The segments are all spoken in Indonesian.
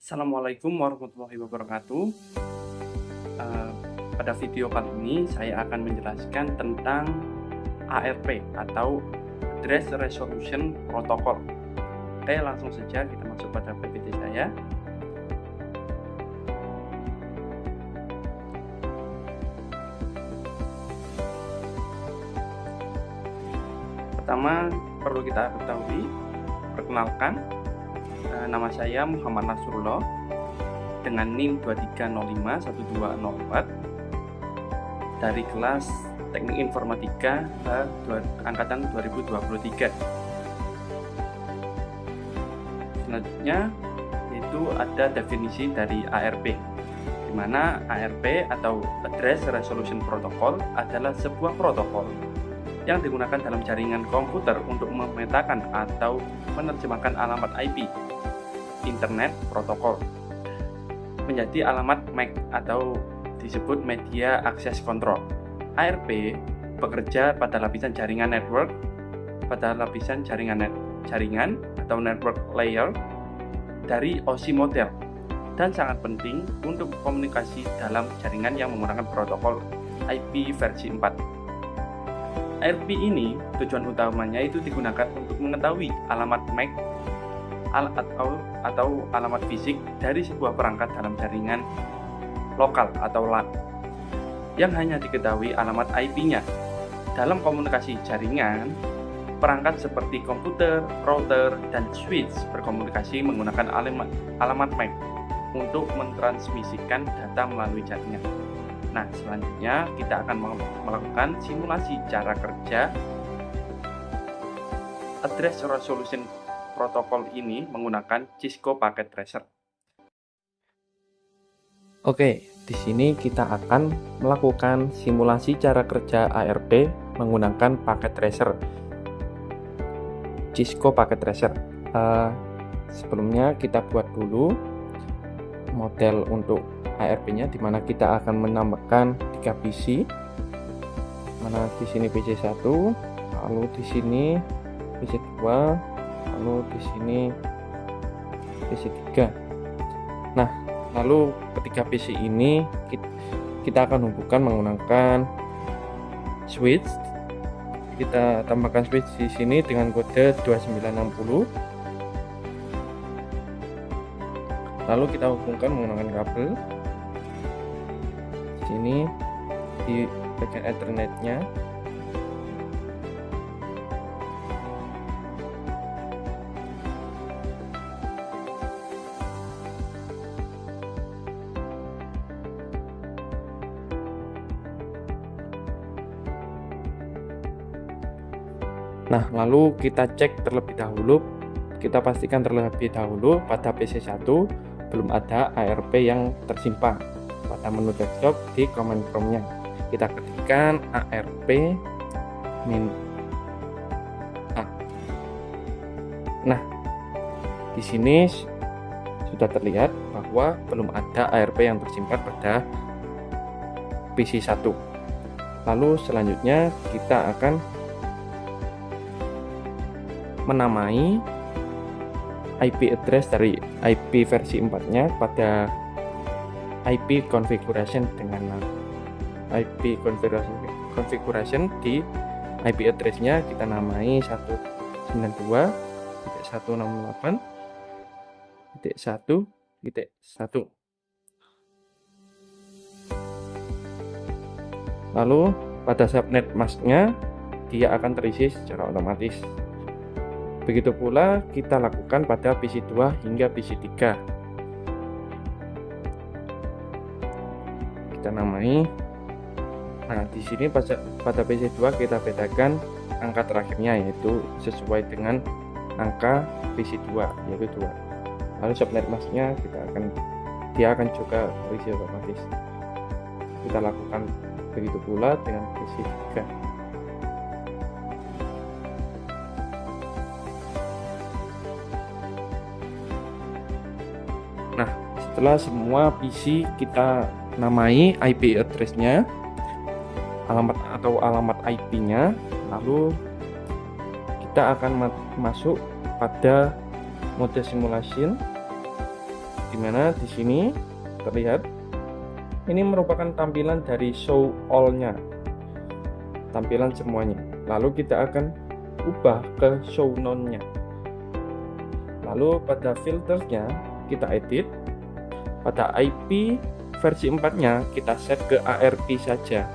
Assalamualaikum warahmatullahi wabarakatuh. Eh, Pada video kali ini saya akan menjelaskan tentang ARP atau Address Resolution Protocol. Oke, langsung saja kita masuk pada PPT saya. Pertama, perlu kita ketahui, perkenalkan, nama saya Muhammad Nasrullah dengan NIM 23051204 dari kelas Teknik Informatika angkatan 2023. Selanjutnya yaitu ada definisi dari ARP, di mana ARP atau Address Resolution Protocol adalah sebuah protokol yang digunakan dalam jaringan komputer untuk memetakan atau menerjemahkan alamat IP Internet Protocol menjadi alamat MAC atau disebut Media Access Control. ARP bekerja pada lapisan jaringan network, pada lapisan jaringan atau network layer dari OSI model, dan sangat penting untuk komunikasi dalam jaringan yang menggunakan protokol IP versi 4. ARP ini tujuan utamanya itu digunakan untuk mengetahui alamat MAC atau alamat fisik dari sebuah perangkat dalam jaringan lokal atau LAN yang hanya diketahui alamat IP-nya. Dalam komunikasi jaringan, perangkat seperti komputer, router, dan switch berkomunikasi menggunakan alamat MAC untuk mentransmisikan data melalui jaringan. Nah, selanjutnya kita akan melakukan simulasi cara kerja Address Resolution Protocol ini menggunakan Cisco Packet Tracer. Oke, di sini kita akan melakukan simulasi cara kerja ARP menggunakan Packet Tracer, Cisco Packet Tracer. Sebelumnya kita buat dulu model untuk ARP-nya, di mana kita akan menambahkan 3 PC. Mana di sini PC 1, lalu di sini PC 2, lalu di sini PC 3. Nah, lalu ketiga PC ini kita akan hubungkan menggunakan switch. Kita tambahkan switch di sini dengan kode 2960. Lalu kita hubungkan menggunakan kabel. Di sini di bagian Ethernet-nya. Nah, lalu kita cek terlebih dahulu, kita pastikan terlebih dahulu pada PC 1 belum ada ARP yang tersimpan. Pada menu desktop di command prompt-nya kita ketikkan ARP -a. Nah, di sini sudah terlihat bahwa belum ada ARP yang tersimpan pada PC 1. Lalu selanjutnya kita akan menamai IP address dari IP versi 4-nya pada IP configuration dengan IP configuration di IP address-nya kita namai 192.168.1.1. Lalu pada subnet mask-nya dia akan terisi secara otomatis. Begitu pula kita lakukan pada PC 2 hingga PC 3. Kita namai. Nah, di sini pada PC 2 kita bedakan angka terakhirnya, yaitu sesuai dengan angka PC 2, yaitu 2. Lalu subnet mask-nya dia akan juga terisi otomatis. Kita lakukan begitu pula dengan PC 3. Nah, setelah semua PC kita namai IP address-nya, alamat IP-nya, lalu kita akan masuk pada mode simulation. dimana di sini terlihat ini merupakan tampilan dari show all-nya, tampilan semuanya. Lalu kita akan ubah ke show none-nya. Lalu pada filternya kita edit, pada IP versi 4-nya kita set ke ARP saja.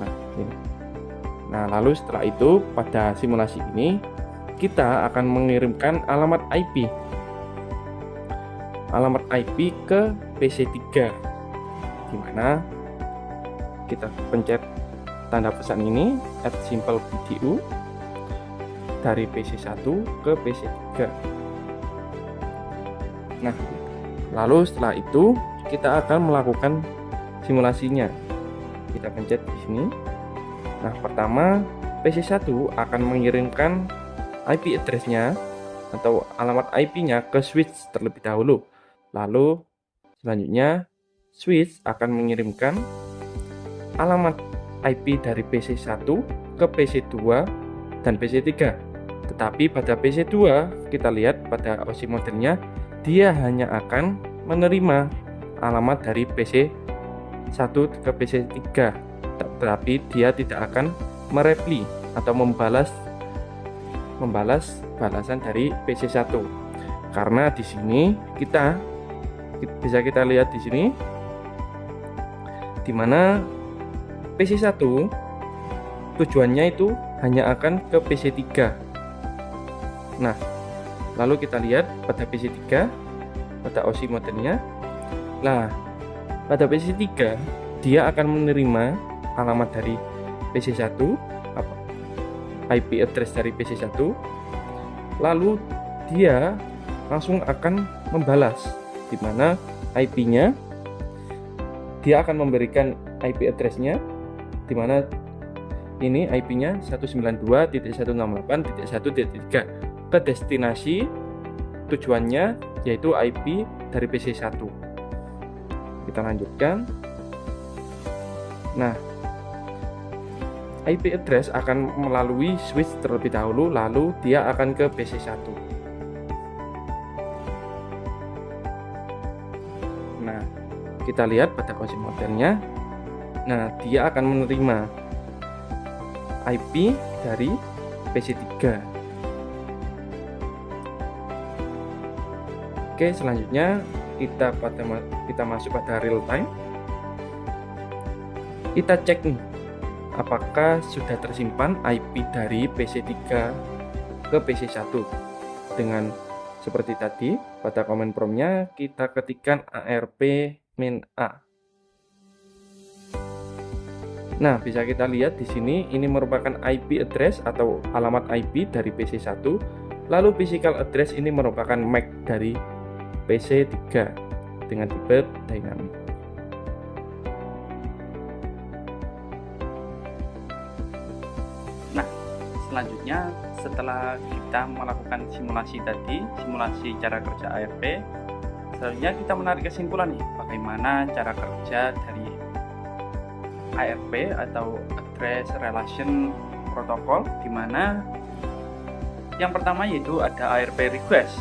Nah, ini. Nah, lalu setelah itu pada simulasi ini kita akan mengirimkan alamat IP ke PC3, di mana kita pencet tanda pesan ini add simple PDU dari PC1 ke PC3. Nah, lalu setelah itu kita akan melakukan simulasinya. Kita pencet di sini. Nah, pertama PC1 akan mengirimkan IP address-nya atau alamat IP-nya ke switch terlebih dahulu. Lalu selanjutnya switch akan mengirimkan alamat IP dari PC1 ke PC2 dan PC3. Tetapi pada PC2 kita lihat pada OSI modelnya dia hanya akan menerima alamat dari PC1 ke PC3, tetapi dia tidak akan merepli atau membalas balasan dari PC1. Karena di sini kita bisa lihat di sini di mana PC1 tujuannya itu hanya akan ke PC3. Nah, lalu kita lihat pada PC3 pada OSI modelnya. Nah, pada PC3 dia akan menerima alamat dari PC1, IP address dari PC1, lalu dia langsung akan membalas, di mana IP-nya dia akan memberikan IP address-nya, di mana ini IP-nya 192.168.1.3 ke destinasi tujuannya yaitu IP dari PC1. Kita lanjutkan. Nah, IP address akan melalui switch terlebih dahulu, lalu dia akan ke PC1. Nah, kita lihat pada OSI modelnya. Nah, dia akan menerima IP dari PC3. Oke, selanjutnya kita masuk pada real time. Kita cek nih, apakah sudah tersimpan IP dari PC3 ke PC1. Dengan seperti tadi, pada command prompt-nya kita ketikkan ARP min A. Nah, bisa kita lihat di sini ini merupakan IP address atau alamat IP dari PC1. Lalu physical address ini merupakan MAC dari PC3 dengan tipe dynamic. Nah, selanjutnya setelah kita melakukan simulasi tadi, simulasi cara kerja ARP, selanjutnya kita menarik kesimpulan nih, bagaimana cara kerja dari ARP atau Address Relation Protocol, di mana yang pertama yaitu ada ARP request,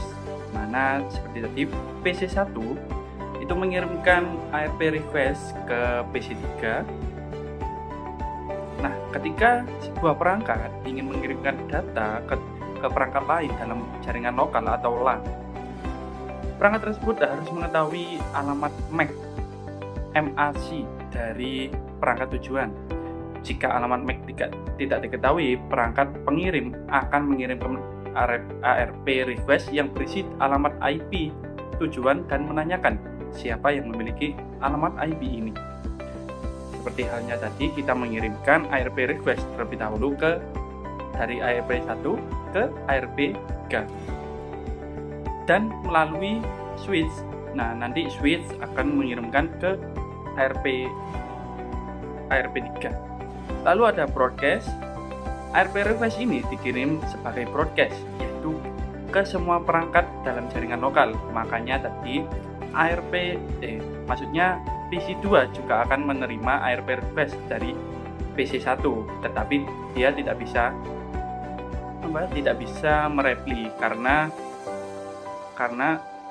mana seperti tadi PC1 itu mengirimkan ARP request ke PC3. Nah, ketika sebuah perangkat ingin mengirimkan data ke perangkat lain dalam jaringan lokal atau LAN, perangkat tersebut harus mengetahui alamat MAC dari perangkat tujuan. Jika alamat MAC tidak diketahui, perangkat pengirim akan mengirimkan ARP request yang berisi alamat IP tujuan dan menanyakan siapa yang memiliki alamat IP ini. Seperti halnya tadi kita mengirimkan ARP request terlebih dahulu dari ARP 1 ke ARP 3 dan melalui switch. Nah, nanti switch akan mengirimkan ke ARP 3. Lalu ada broadcast. ARP request ini dikirim sebagai broadcast, yaitu ke semua perangkat dalam jaringan lokal. Makanya tadi maksudnya PC2 juga akan menerima ARP request dari PC1, tetapi dia tidak bisa merepli karena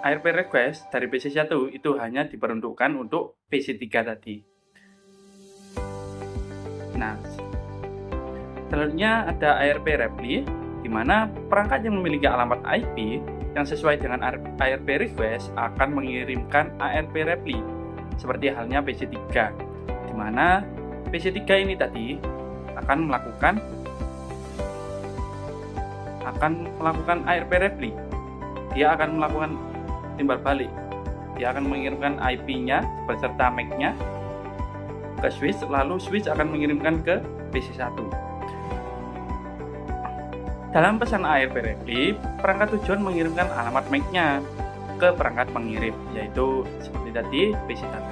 ARP request dari PC1 itu hanya diperuntukkan untuk PC3 tadi. Nah, selanjutnya ada ARP repli, di mana perangkat yang memiliki alamat IP yang sesuai dengan ARP request akan mengirimkan ARP repli, seperti halnya PC3, di mana PC3 ini tadi akan melakukan ARP repli. Dia akan melakukan timbal balik. Dia akan mengirimkan IP-nya beserta MAC-nya ke switch, lalu switch akan mengirimkan ke PC1. Dalam pesan ARP repli, perangkat tujuan mengirimkan alamat MAC-nya ke perangkat pengirim, yaitu seperti tadi PC1.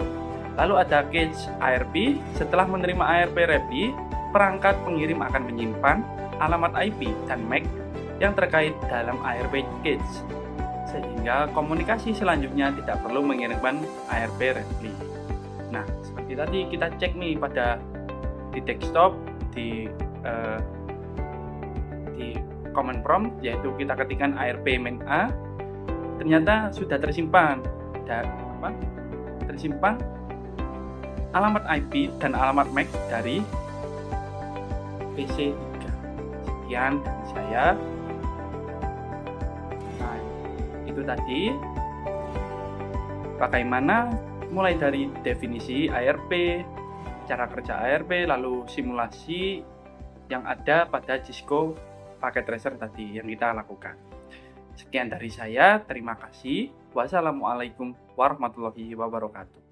Lalu ada cache ARP. Setelah menerima ARP repli, perangkat pengirim akan menyimpan alamat IP dan MAC yang terkait dalam ARP cache, sehingga komunikasi selanjutnya tidak perlu mengirimkan ARP repli. Nah, seperti tadi kita cek nih pada di desktop, di command prompt, yaitu kita ketikkan ARP main A, ternyata sudah tersimpan alamat IP dan alamat MAC dari PC3. Sekian dari saya. Nah, itu tadi bagaimana mulai dari definisi ARP, cara kerja ARP, lalu simulasi yang ada pada Cisco Packet Tracer tadi yang kita lakukan. Sekian dari saya, terima kasih. Wassalamualaikum warahmatullahi wabarakatuh.